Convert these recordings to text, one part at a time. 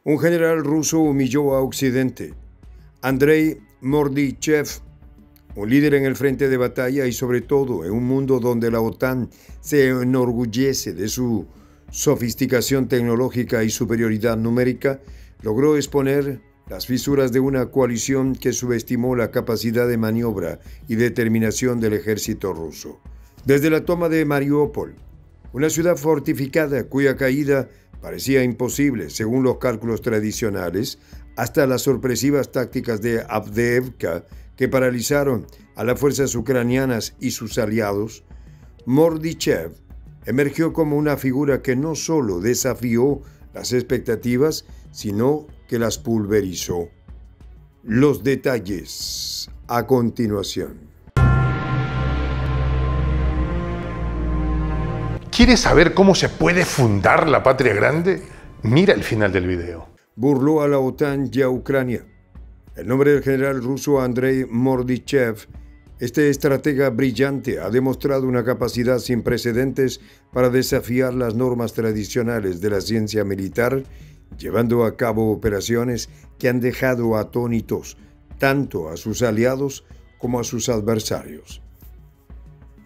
Un general ruso humilló a Occidente. Andrei Mordichev, un líder en el frente de batalla y sobre todo en un mundo donde la OTAN se enorgullece de su sofisticación tecnológica y superioridad numérica, logró exponer las fisuras de una coalición que subestimó la capacidad de maniobra y determinación del ejército ruso. Desde la toma de Mariupol, una ciudad fortificada cuya caída parecía imposible según los cálculos tradicionales, hasta las sorpresivas tácticas de Avdiivka que paralizaron a las fuerzas ucranianas y sus aliados, Mordichev emergió como una figura que no solo desafió las expectativas, sino que las pulverizó. Los detalles a continuación. ¿Quieres saber cómo se puede fundar la patria grande? Mira el final del video. Burló a la OTAN y a Ucrania. El nombre del general ruso Andrei Mordichev, este estratega brillante, ha demostrado una capacidad sin precedentes para desafiar las normas tradicionales de la ciencia militar, llevando a cabo operaciones que han dejado atónitos tanto a sus aliados como a sus adversarios.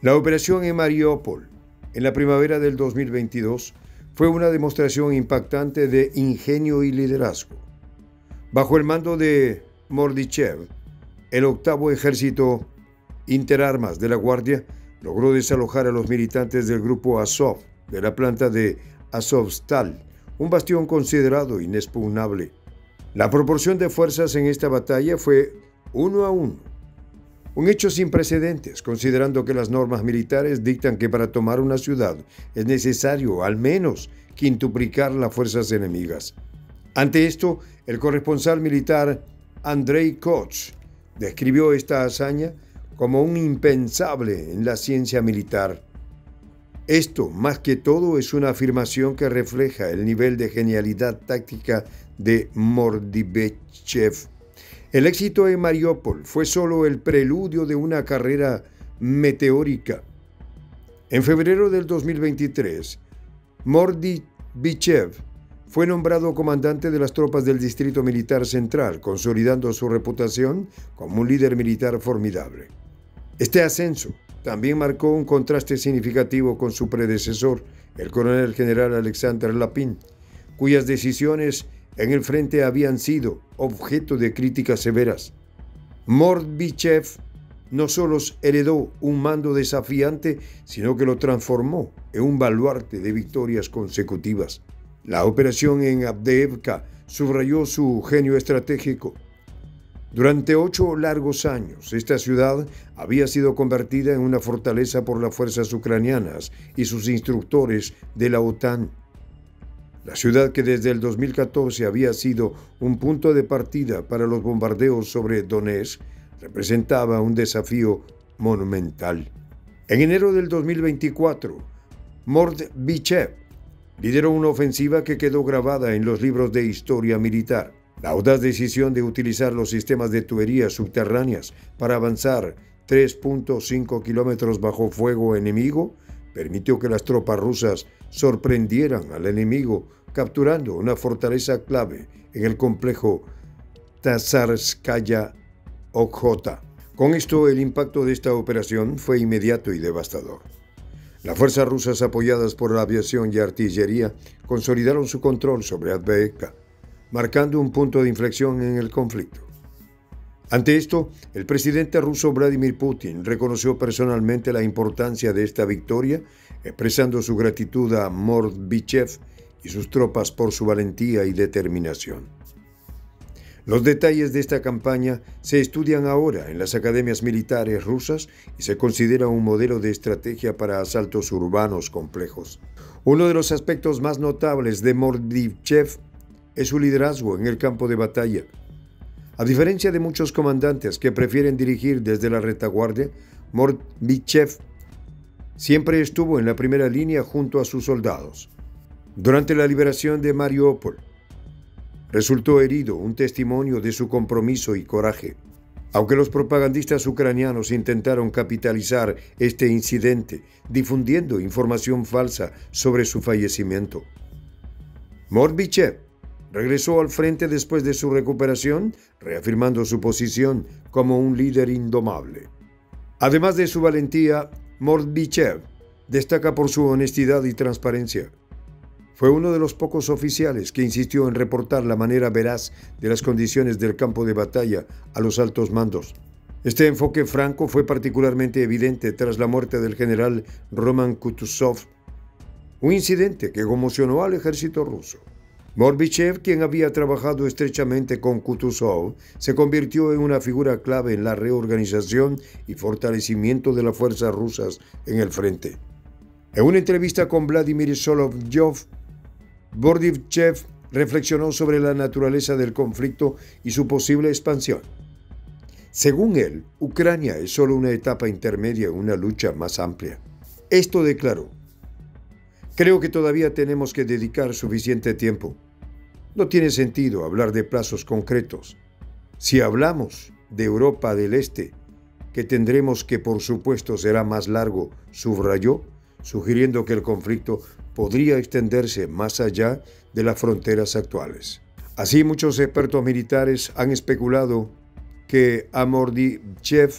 La operación en Mariupol, en la primavera del 2022, fue una demostración impactante de ingenio y liderazgo. Bajo el mando de Mordichev, el octavo ejército interarmas de la Guardia logró desalojar a los militantes del grupo Azov de la planta de Azovstal, un bastión considerado inexpugnable. La proporción de fuerzas en esta batalla fue 1-1. Un hecho sin precedentes, considerando que las normas militares dictan que para tomar una ciudad es necesario al menos quintuplicar las fuerzas enemigas. Ante esto, el corresponsal militar Andrei Koch describió esta hazaña como un impensable en la ciencia militar. Esto, más que todo, es una afirmación que refleja el nivel de genialidad táctica de Mordichev. El éxito en Mariupol fue solo el preludio de una carrera meteórica. En febrero del 2023, Mordichev fue nombrado comandante de las tropas del Distrito Militar Central, consolidando su reputación como un líder militar formidable. Este ascenso también marcó un contraste significativo con su predecesor, el coronel general Alexander Lapin, cuyas decisiones en el frente habían sido objeto de críticas severas. Mordichev no solo heredó un mando desafiante, sino que lo transformó en un baluarte de victorias consecutivas. La operación en Avdiivka subrayó su genio estratégico. Durante 8 largos años, esta ciudad había sido convertida en una fortaleza por las fuerzas ucranianas y sus instructores de la OTAN. La ciudad, que desde el 2014 había sido un punto de partida para los bombardeos sobre Donetsk, representaba un desafío monumental. En enero del 2024, Mordichev lideró una ofensiva que quedó grabada en los libros de historia militar. La audaz decisión de utilizar los sistemas de tuberías subterráneas para avanzar 3.5 kilómetros bajo fuego enemigo permitió que las tropas rusas sorprendieran al enemigo, capturando una fortaleza clave en el complejo Tsarskaya Okhoта. Con esto, el impacto de esta operación fue inmediato y devastador. Las fuerzas rusas, apoyadas por la aviación y artillería, consolidaron su control sobre Avdiivka, marcando un punto de inflexión en el conflicto. Ante esto, el presidente ruso Vladimir Putin reconoció personalmente la importancia de esta victoria, expresando su gratitud a Mordichev y sus tropas por su valentía y determinación. Los detalles de esta campaña se estudian ahora en las academias militares rusas y se considera un modelo de estrategia para asaltos urbanos complejos. Uno de los aspectos más notables de Mordichev es su liderazgo en el campo de batalla. A diferencia de muchos comandantes que prefieren dirigir desde la retaguardia, Mordichev siempre estuvo en la primera línea junto a sus soldados. Durante la liberación de Mariupol, resultó herido, un testimonio de su compromiso y coraje. Aunque los propagandistas ucranianos intentaron capitalizar este incidente, difundiendo información falsa sobre su fallecimiento, Mordichev regresó al frente después de su recuperación, reafirmando su posición como un líder indomable. Además de su valentía, Mordvichev destaca por su honestidad y transparencia. Fue uno de los pocos oficiales que insistió en reportar la manera veraz de las condiciones del campo de batalla a los altos mandos. Este enfoque franco fue particularmente evidente tras la muerte del general Roman Kutuzov, un incidente que conmocionó al ejército ruso. Mordvichev, quien había trabajado estrechamente con Kutuzov, se convirtió en una figura clave en la reorganización y fortalecimiento de las fuerzas rusas en el frente. En una entrevista con Vladimir Solovyov, Mordvichev reflexionó sobre la naturaleza del conflicto y su posible expansión. Según él, Ucrania es solo una etapa intermedia en una lucha más amplia. Esto declaró: "Creo que todavía tenemos que dedicar suficiente tiempo. No tiene sentido hablar de plazos concretos. Si hablamos de Europa del Este, que tendremos que por supuesto será más largo", subrayó, sugiriendo que el conflicto podría extenderse más allá de las fronteras actuales. Así, muchos expertos militares han especulado que a Mordvichev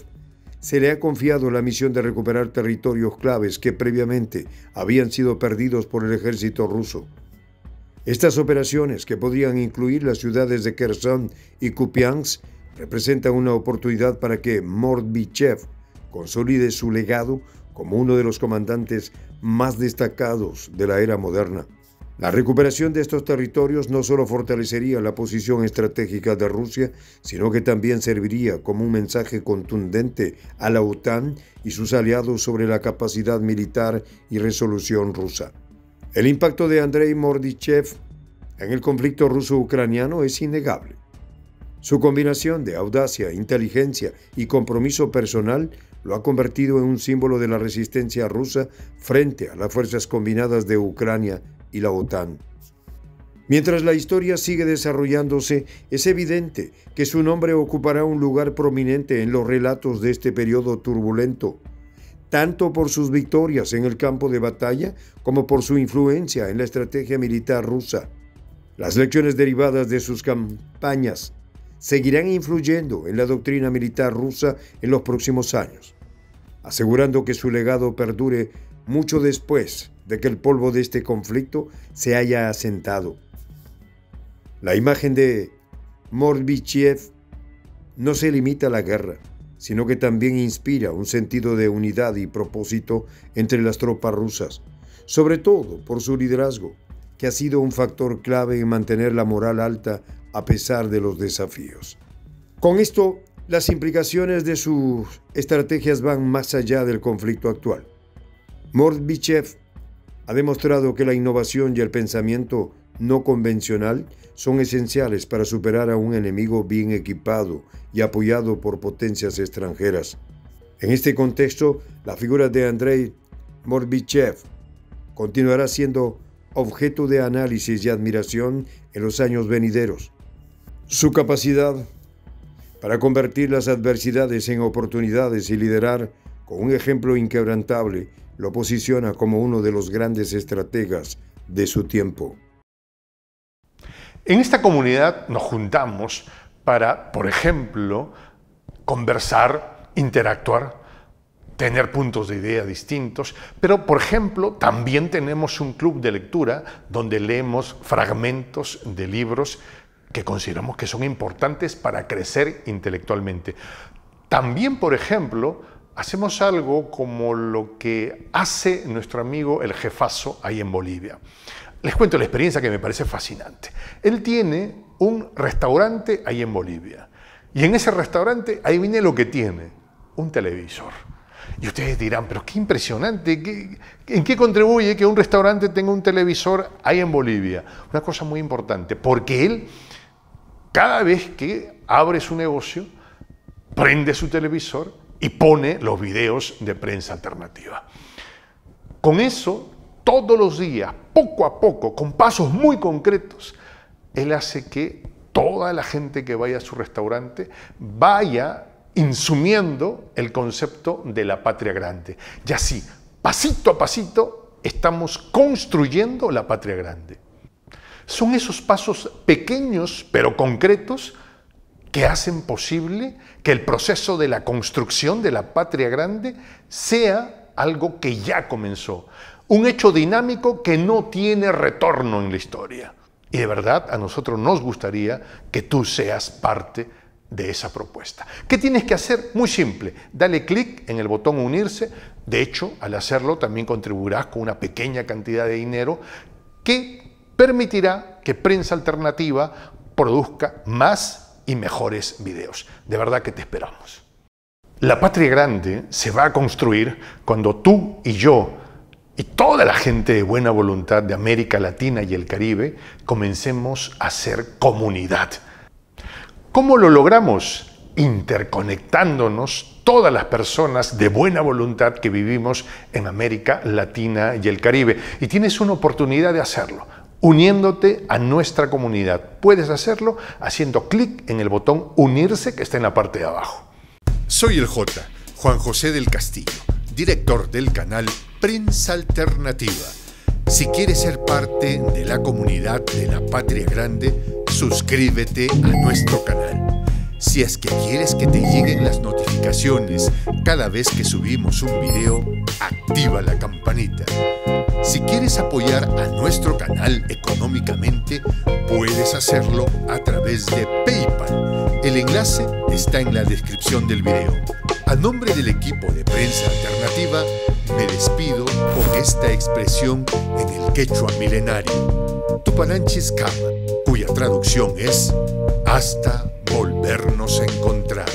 se le ha confiado la misión de recuperar territorios claves que previamente habían sido perdidos por el ejército ruso. Estas operaciones, que podrían incluir las ciudades de Kherson y Kupiansk, representan una oportunidad para que Mordvichev consolide su legado como uno de los comandantes más destacados de la era moderna. La recuperación de estos territorios no solo fortalecería la posición estratégica de Rusia, sino que también serviría como un mensaje contundente a la OTAN y sus aliados sobre la capacidad militar y resolución rusa. El impacto de Andrei Mordvichev en el conflicto ruso-ucraniano es innegable. Su combinación de audacia, inteligencia y compromiso personal lo ha convertido en un símbolo de la resistencia rusa frente a las fuerzas combinadas de Ucrania y la OTAN. Mientras la historia sigue desarrollándose, es evidente que su nombre ocupará un lugar prominente en los relatos de este periodo turbulento, tanto por sus victorias en el campo de batalla como por su influencia en la estrategia militar rusa. Las lecciones derivadas de sus campañas seguirán influyendo en la doctrina militar rusa en los próximos años, asegurando que su legado perdure mucho después de que el polvo de este conflicto se haya asentado. La imagen de Mordvichev no se limita a la guerra, sino que también inspira un sentido de unidad y propósito entre las tropas rusas, sobre todo por su liderazgo, que ha sido un factor clave en mantener la moral alta a pesar de los desafíos. Con esto, las implicaciones de sus estrategias van más allá del conflicto actual. Mordvichev ha demostrado que la innovación y el pensamiento no convencional son esenciales para superar a un enemigo bien equipado y apoyado por potencias extranjeras. En este contexto, la figura de Andrei Mordvichev continuará siendo objeto de análisis y admiración en los años venideros. Su capacidad para convertir las adversidades en oportunidades y liderar con un ejemplo inquebrantable lo posiciona como uno de los grandes estrategas de su tiempo. En esta comunidad nos juntamos para, por ejemplo, conversar, interactuar, tener puntos de idea distintos, pero, por ejemplo, también tenemos un club de lectura donde leemos fragmentos de libros que consideramos que son importantes para crecer intelectualmente. También, por ejemplo, hacemos algo como lo que hace nuestro amigo el jefazo ahí en Bolivia. Les cuento la experiencia que me parece fascinante. Él tiene un restaurante ahí en Bolivia. Y en ese restaurante, adivine lo que tiene, un televisor. Y ustedes dirán, pero qué impresionante, ¿en qué contribuye que un restaurante tenga un televisor ahí en Bolivia? Una cosa muy importante, porque él, cada vez que abre su negocio, prende su televisor y pone los videos de prensa alternativa. Con eso, todos los días, poco a poco, con pasos muy concretos, él hace que toda la gente que vaya a su restaurante vaya insumiendo el concepto de la patria grande. Y así, pasito a pasito, estamos construyendo la patria grande. Son esos pasos pequeños pero concretos que hacen posible que el proceso de la construcción de la patria grande sea algo que ya comenzó, un hecho dinámico que no tiene retorno en la historia. Y de verdad a nosotros nos gustaría que tú seas parte de esa propuesta. ¿Qué tienes que hacer? Muy simple, dale clic en el botón unirse. De hecho, al hacerlo también contribuirás con una pequeña cantidad de dinero que permitirá que Prensa Alternativa produzca más y mejores videos. De verdad que te esperamos. La patria grande se va a construir cuando tú y yo y toda la gente de buena voluntad de América Latina y el Caribe comencemos a ser comunidad. ¿Cómo lo logramos? Interconectándonos todas las personas de buena voluntad que vivimos en América Latina y el Caribe. Y tienes una oportunidad de hacerlo, uniéndote a nuestra comunidad. Puedes hacerlo haciendo clic en el botón unirse que está en la parte de abajo. Soy el J, Juan José del Castillo, director del canal Prensa Alternativa. Si quieres ser parte de la comunidad de la Patria Grande, suscríbete a nuestro canal. Si es que quieres que te lleguen las notificaciones cada vez que subimos un video, activa la campanita. Si quieres apoyar a nuestro canal económicamente, puedes hacerlo a través de PayPal. El enlace está en la descripción del video. A nombre del equipo de Prensa Alternativa, me despido con esta expresión en el quechua milenario, Tupananchis Kama, cuya traducción es hasta volvernos a encontrar.